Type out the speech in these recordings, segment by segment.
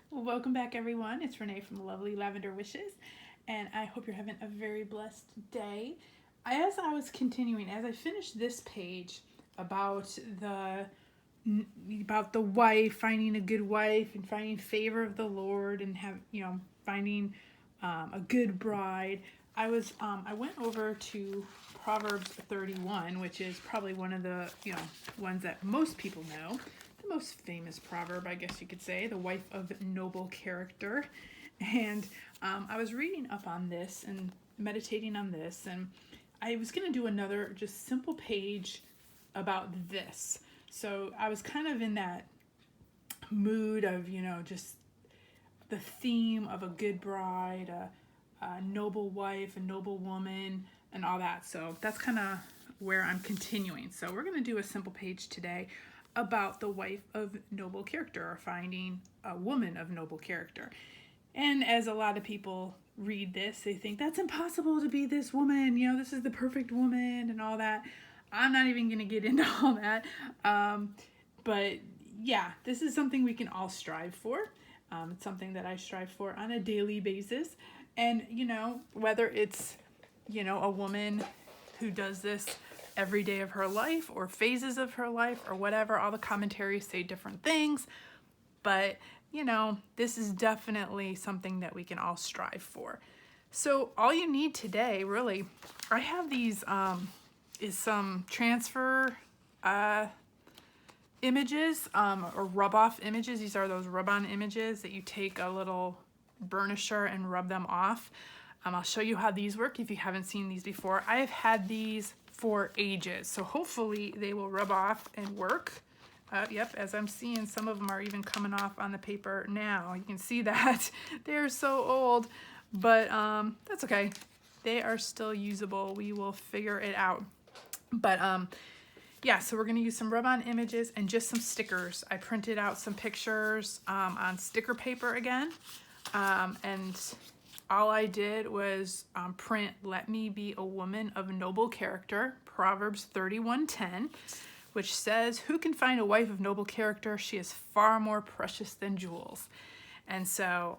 Well, welcome back, everyone. It's Renee from the lovely Lavender Wishes, and I hope you're having a very blessed day. As I was continuing, as I finished this page about the wife, finding a good wife and finding favor of the Lord, and finding a good bride. I went over to Proverbs 31, which is probably one of the ones that most people know, the most famous proverb, I guess you could say, the wife of noble character. And I was reading up on this and meditating on this, and I was going to do another just simple page about this. So I was kind of in that mood of, just the theme of a good bride, a noble wife, a noble woman, and all that. So that's kind of where I'm continuing. So we're going to do a simple page today about the wife of noble character, or finding a woman of noble character. And as a lot of people read this, they think that's impossible to be this woman, this is the perfect woman and all that. I'm not even going to get into all that. But yeah, this is something we can all strive for. It's something that I strive for on a daily basis. And, whether it's, a woman who does this every day of her life or phases of her life or whatever, all the commentaries say different things. But, this is definitely something that we can all strive for. So all you need today, really, I have these, is some transfer images or rub-off images. These are those rub-on images that you take a little burnisher and rub them off. I'll show you how these work if you haven't seen these before. I have had these for ages, so hopefully they will rub off and work. Yep, as I'm seeing, some of them are even coming off on the paper now. You can see that. They're so old, but that's okay. They are still usable. We will figure it out. But yeah, so we're going to use some rub-on images and just some stickers. I printed out some pictures on sticker paper again, and all I did was print "Let me be a woman of noble character," Proverbs 31:10, which says, "Who can find a wife of noble character? She is far more precious than jewels." And so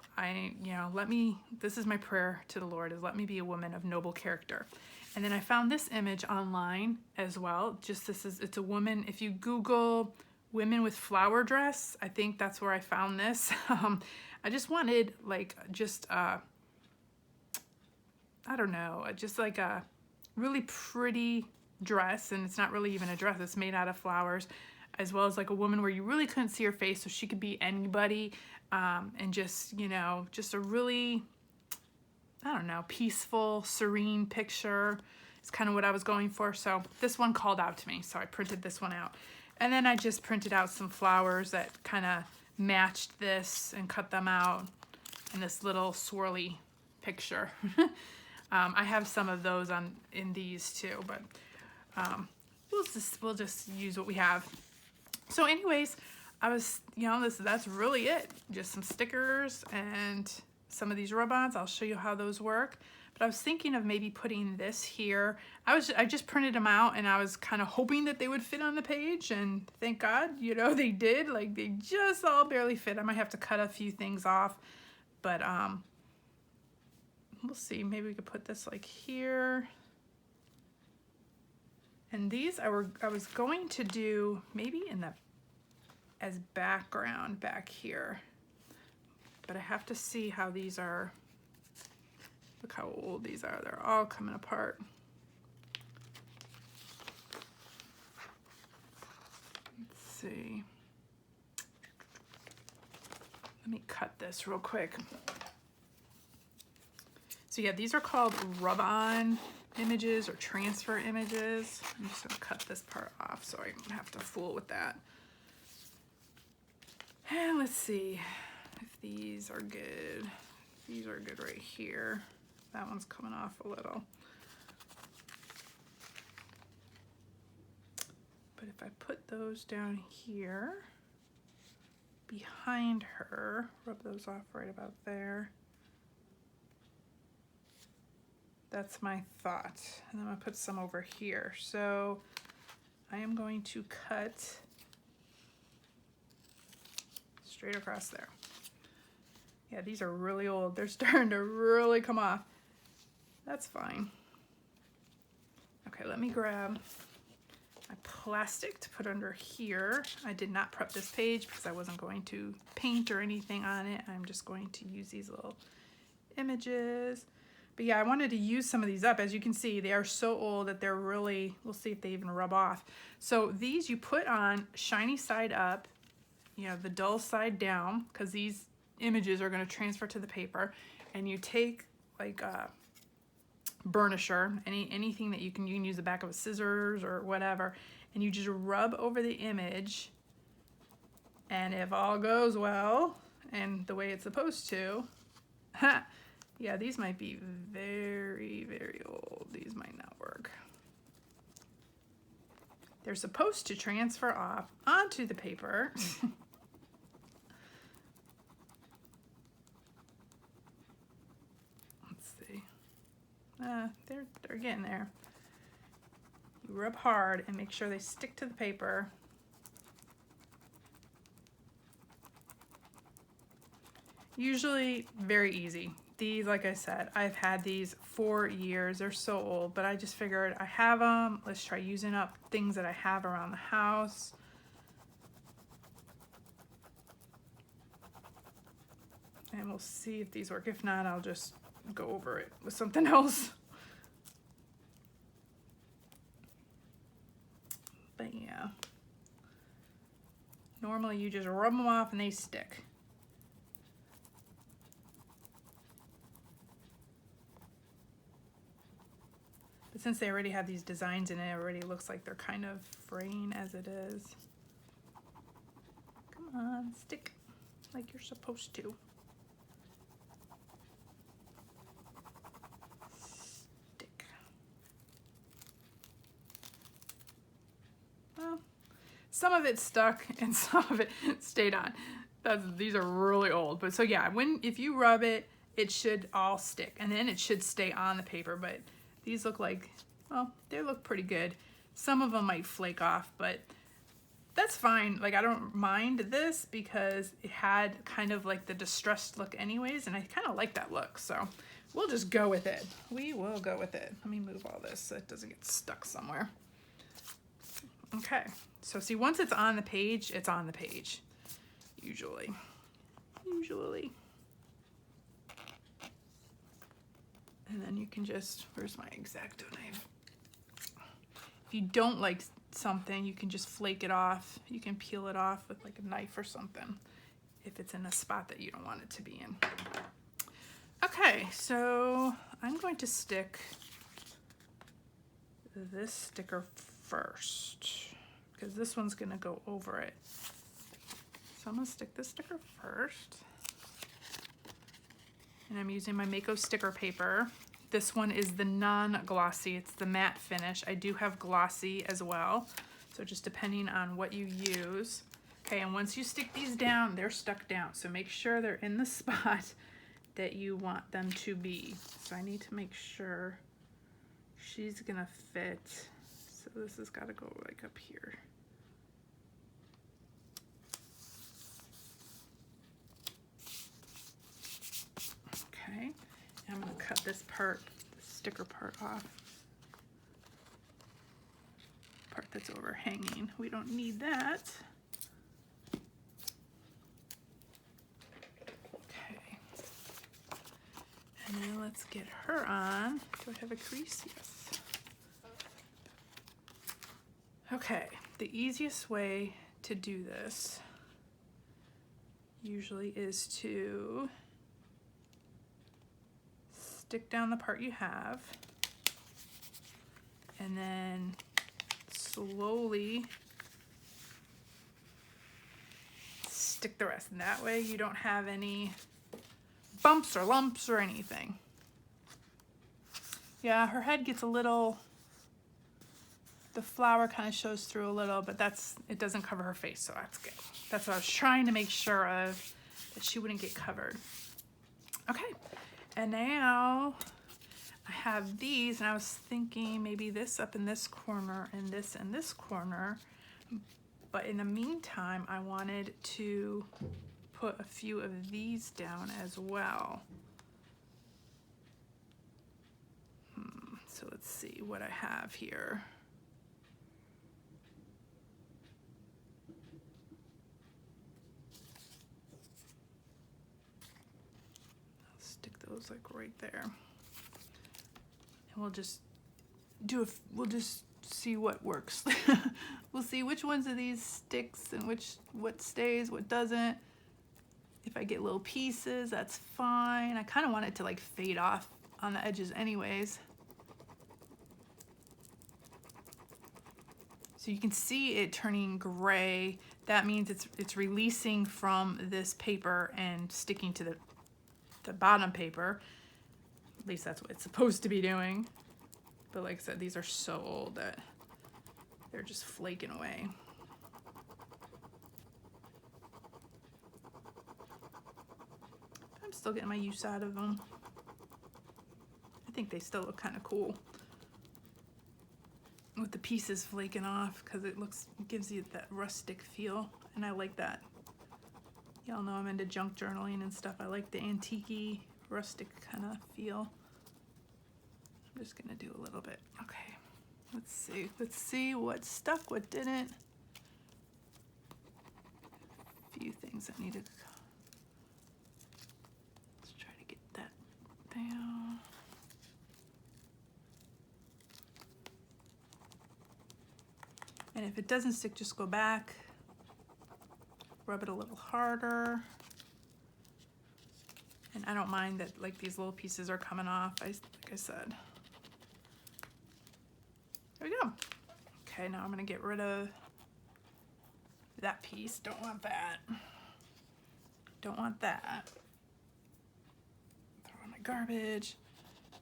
this is my prayer to the Lord, is let me be a woman of noble character. And then I found this image online as well. It's a woman. If you Google women with flower dress, I think that's where I found this. I just wanted I don't know, just like a really pretty dress, and it's not really even a dress, it's made out of flowers, as well as like a woman where you really couldn't see her face, so she could be anybody, and just a really, I don't know, peaceful, serene picture is kind of what I was going for. So this one called out to me, so I printed this one out, and then I just printed out some flowers that kind of matched this and cut them out in this little swirly picture. I have some of those in these too, but we'll just use what we have. So anyways, I was, that's really it. Just some stickers and some of these rub-ons. I'll show you how those work. But I was thinking of maybe putting this here. I just printed them out, and I was kind of hoping that they would fit on the page, and thank God, they did. Like, they just all barely fit. I might have to cut a few things off, but we'll see. Maybe we could put this like here. And these I was going to do maybe as background back here. But I have to see how these are. Look how old these are. They're all coming apart. Let's see. Let me cut this real quick. So yeah, these are called rub-on images or transfer images. I'm just gonna cut this part off so I don't have to fool with that. And let's see if these are good. These are good right here. That one's coming off a little. But if I put those down here behind her, rub those off right about there. That's my thought. And I'm gonna put some over here. So I am going to cut straight across there. Yeah, these are really old. They're starting to really come off. That's fine. Okay, let me grab my plastic to put under here. I did not prep this page because I wasn't going to paint or anything on it. I'm just going to use these little images. But yeah, I wanted to use some of these up. As you can see, they are so old that they're really, we'll see if they even rub off. So these you put on shiny side up, you know, the dull side down, because these images are going to transfer to the paper. And you take like a burnisher, anything that you can use the back of a scissors or whatever, and you just rub over the image, and if all goes well and the way it's supposed to, yeah, these might be very, very old. These might not work. They're supposed to transfer off onto the paper. They're getting there. You rub hard and make sure they stick to the paper. Usually very easy. These, like I said, I've had these for years. They're so old, but I just figured I have them. Let's try using up things that I have around the house. And we'll see if these work. If not, I'll just go over it with something else. But yeah, normally you just rub them off and they stick. But since they already have these designs in it, it already looks like they're kind of fraying as it is. Come on, stick like you're supposed to. Stick. Well, some of it stuck and some of it stayed on. These are really old, but so yeah, if you rub it, it should all stick, and then it should stay on the paper. But these look like, well, they look pretty good. Some of them might flake off, but that's fine. Like, I don't mind this because it had kind of like the distressed look anyways, and I kind of like that look, so we'll just go with it. We will go with it. Let me move all this so it doesn't get stuck somewhere. Okay, so see, once it's on the page, it's on the page, usually. And then you can just, where's my X-Acto knife? If you don't like something, you can just flake it off. You can peel it off with like a knife or something if it's in a spot that you don't want it to be in. Okay, so I'm going to stick this sticker first because this one's gonna go over it. So I'm gonna stick this sticker first. And I'm using my Mako sticker paper. This one is the non-glossy, it's the matte finish. I do have glossy as well, so just depending on what you use. Okay, and once you stick these down, they're stuck down. So make sure they're in the spot that you want them to be. So I need to make sure she's gonna fit. So this has gotta go like up here. Okay, and I'm going to cut this part, the sticker part off. Part that's overhanging. We don't need that. Okay. And then let's get her on. Do I have a crease? Yes. Okay, the easiest way to do this usually is to stick down the part you have and then slowly stick the rest, and that way you don't have any bumps or lumps or anything. Yeah, her head gets a little, the flower kind of shows through a little, but it doesn't cover her face, so that's good. That's what I was trying to make sure of, that she wouldn't get covered. Okay. And now I have these, and I was thinking maybe this up in this corner and this in this corner. But in the meantime, I wanted to put a few of these down as well. So let's see what I have here. I'll stick those like right there. And we'll just see what works. We'll see which ones of these sticks and what stays, what doesn't. If I get little pieces, that's fine. I kind of want it to like fade off on the edges anyways. So you can see it turning gray. That means it's releasing from this paper and sticking to the bottom paper. At least that's what it's supposed to be doing. But like I said, these are so old that they're just flaking away. I'm still getting my use out of them. I think they still look kind of cool with the pieces flaking off, because it gives you that rustic feel, and I like that. Y'all know I'm into junk journaling and stuff. I like the antique-y, rustic kind of feel. I'm just gonna do a little bit. Okay, let's see what stuck, what didn't. A few things I need to, let's try to get that down. And if it doesn't stick, just go back, rub it a little harder. And I don't mind that like these little pieces are coming off, like I said. There we go. Okay, now I'm gonna get rid of that piece. Don't want that. Don't want that. Throw in my garbage.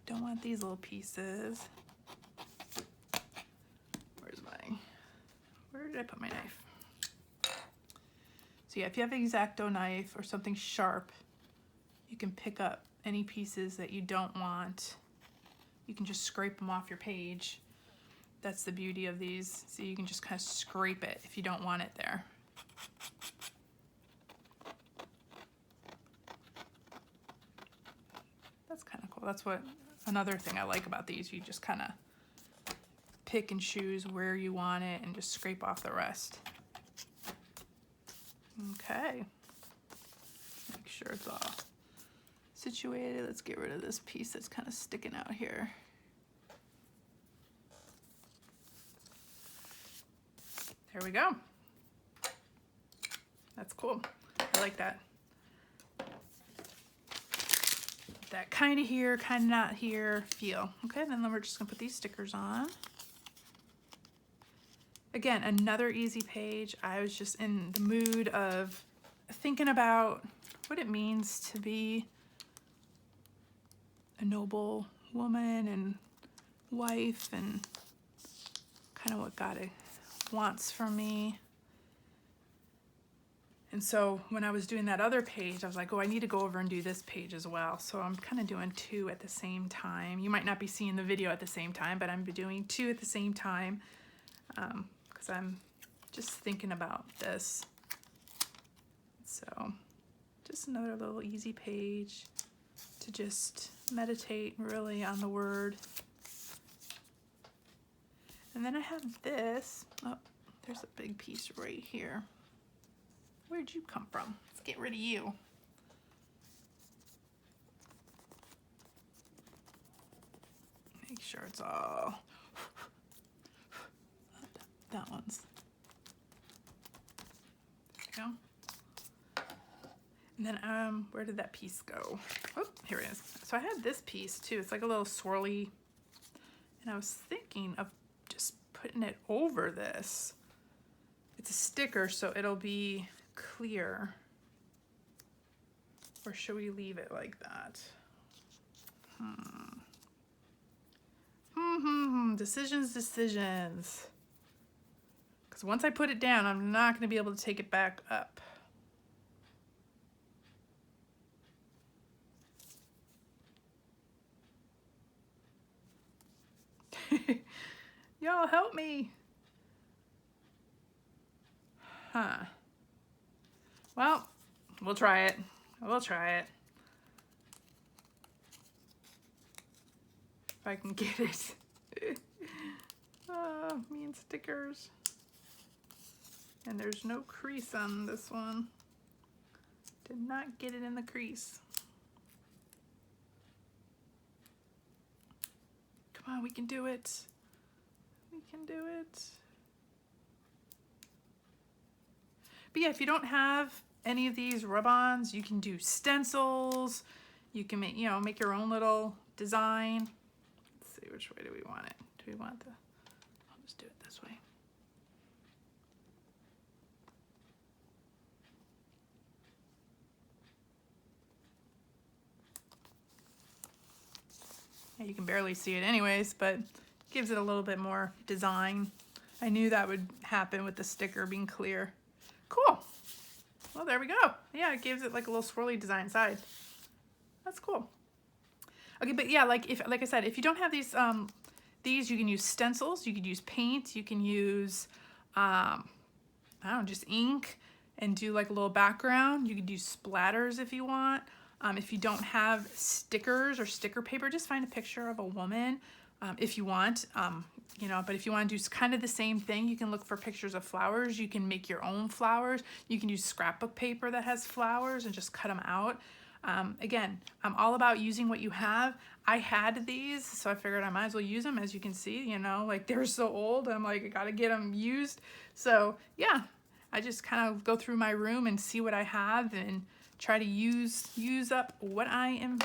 Don't want these little pieces. Where did I put my knife? So yeah, if you have an X-Acto knife or something sharp, you can pick up any pieces that you don't want. You can just scrape them off your page. That's the beauty of these. So you can just kind of scrape it if you don't want it there. That's kind of cool. That's what another thing I like about these. You just kind of pick and choose where you want it and just scrape off the rest. Okay. Make sure it's all situated. Let's get rid of this piece that's kind of sticking out here. There we go. That's cool. I like that. That kind of here, kind of not here feel. Okay, then we're just gonna put these stickers on. Again, another easy page. I was just in the mood of thinking about what it means to be a noble woman and wife, and kind of what God wants from me. And so when I was doing that other page, I was like, oh, I need to go over and do this page as well. So I'm kind of doing two at the same time. You might not be seeing the video at the same time, but I'm doing two at the same time. Because I'm just thinking about this. So just another little easy page to just meditate really on the word. And then I have this. Oh, there's a big piece right here. Where'd you come from? Let's get rid of you. Make sure it's all, that one's, there we go. And then where did that piece go? Oh, here it is. So I had this piece too. It's like a little swirly, and I was thinking of just putting it over this. It's a sticker, so it'll be clear. Or should we leave it like that? Decisions. Because once I put it down, I'm not going to be able to take it back up. Y'all help me. Well, we'll try it. We'll try it. If I can get it. Me and stickers. And there's no crease on this one. Did not get it in the crease. Come on, we can do it. We can do it. But yeah, if you don't have any of these rub-ons, you can do stencils. You can make, make your own little design. Let's see, which way do we want it? Do we want the, I'll just do it this way. Yeah, you can barely see it anyways, but gives it a little bit more design. I knew that would happen with the sticker being clear. Cool. Well, there we go. Yeah, it gives it like a little swirly design side. That's cool. Okay, but yeah, like I said, if you don't have these you can use stencils, you could use paint, you can use I don't know, just ink and do like a little background. You could use splatters if you want. If you don't have stickers or sticker paper, just find a picture of a woman if you want. But if you want to do kind of the same thing, you can look for pictures of flowers. You can make your own flowers. You can use scrapbook paper that has flowers and just cut them out. Again, I'm all about using what you have. I had these, so I figured I might as well use them. As you can see, like they're so old. I'm like, I gotta get them used. So yeah, I just kind of go through my room and see what I have and try to use up what I am,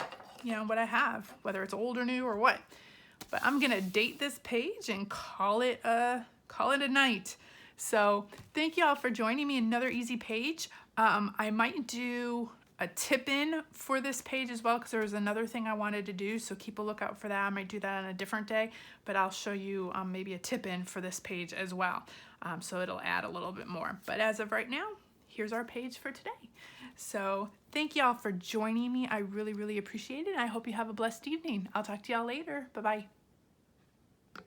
what I have, whether it's old or new or what. But I'm gonna date this page and call it a night. So thank you all for joining me in another easy page. I might do a tip-in for this page as well, because there was another thing I wanted to do, so keep a lookout for that. I might do that on a different day, but I'll show you maybe a tip-in for this page as well. So it'll add a little bit more. But as of right now, here's our page for today. So thank y'all for joining me. I really, really appreciate it. I hope you have a blessed evening. I'll talk to y'all later. Bye-bye.